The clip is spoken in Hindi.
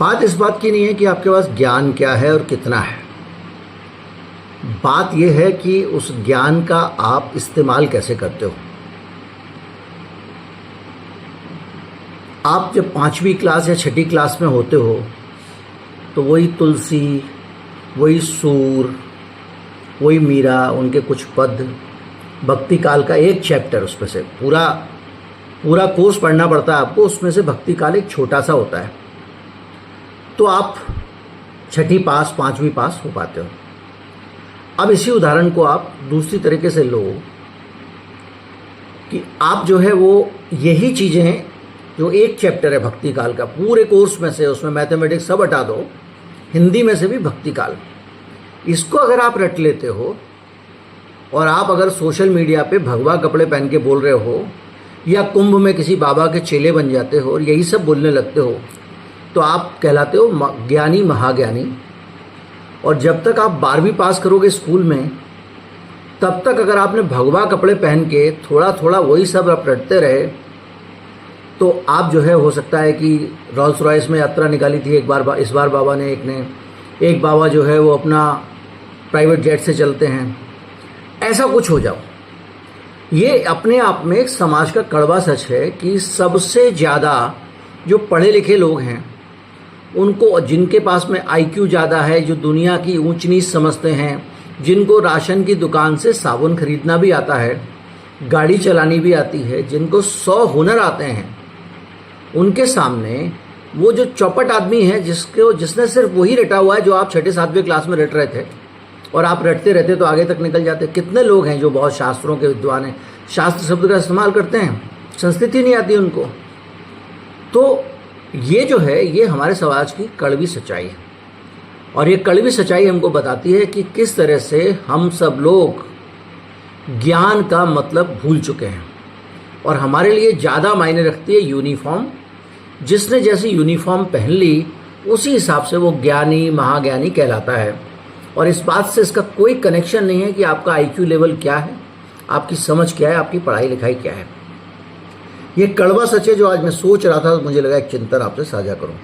बात इस बात की नहीं है कि आपके पास ज्ञान क्या है और कितना है। बात यह है कि उस ज्ञान का आप इस्तेमाल कैसे करते हो। आप जब 5वीं क्लास या 6ठी क्लास में होते हो तो वही तुलसी, वही सूर, वही मीरा, उनके कुछ पद, भक्ति काल का एक चैप्टर, उसमें से पूरा कोर्स पढ़ना पड़ता है आपको, उसमें से भक्ति काल एक छोटा सा होता है। तो आप 6ठी पास, 5वीं पास हो पाते हो। अब इसी उदाहरण को आप दूसरी तरीके से लो कि आप जो है वो यही चीज़ें हैं जो एक चैप्टर है भक्ति काल का, पूरे कोर्स में से, उसमें मैथमेटिक्स सब हटा दो, हिंदी में से भी भक्ति काल, इसको अगर आप रट लेते हो और आप अगर सोशल मीडिया पे भगवा कपड़े पहन के बोल रहे हो या कुंभ में किसी बाबा के चेले बन जाते हो और यही सब बोलने लगते हो तो आप कहलाते हो ज्ञानी, महाज्ञानी। और जब तक आप 12वीं पास करोगे स्कूल में, तब तक अगर आपने भगवा कपड़े पहन के थोड़ा थोड़ा वही सब आप रटते रहे तो आप जो है, हो सकता है कि रोल्स रॉयस में यात्रा निकाली थी एक बार, इस बार बाबा ने, एक बाबा जो है वो अपना प्राइवेट जेट से चलते हैं, ऐसा कुछ हो जाओ। ये अपने आप में एक समाज का कड़वा सच है कि सबसे ज़्यादा जो पढ़े लिखे लोग हैं उनको, जिनके पास में IQ ज़्यादा है, जो दुनिया की ऊंच नीच समझते हैं, जिनको राशन की दुकान से साबुन खरीदना भी आता है, गाड़ी चलानी भी आती है, जिनको 100 हुनर आते हैं, उनके सामने वो जो चौपट आदमी है जिसने सिर्फ वही रटा हुआ है जो आप 6ठी 7वीं क्लास में रट रहे थे और आप रटते रहते तो आगे तक निकल जाते। कितने लोग हैं जो बहुत शास्त्रों के विद्वान हैं, शास्त्र शब्द का इस्तेमाल करते हैं, संस्कृति नहीं आती उनको। तो ये जो है, ये हमारे समाज की कड़वी सच्चाई है और ये कड़वी सच्चाई हमको बताती है कि किस तरह से हम सब लोग ज्ञान का मतलब भूल चुके हैं और हमारे लिए ज़्यादा मायने रखती है यूनिफॉर्म। जिसने जैसी यूनिफॉर्म पहन ली उसी हिसाब से वो ज्ञानी, महाज्ञानी कहलाता है। और इस बात से इसका कोई कनेक्शन नहीं है कि आपका IQ लेवल क्या है, आपकी समझ क्या है, आपकी पढ़ाई लिखाई क्या है। ये कड़वा सच है जो आज मैं सोच रहा था, तो मुझे लगा एक चिंतन आपसे साझा करूं।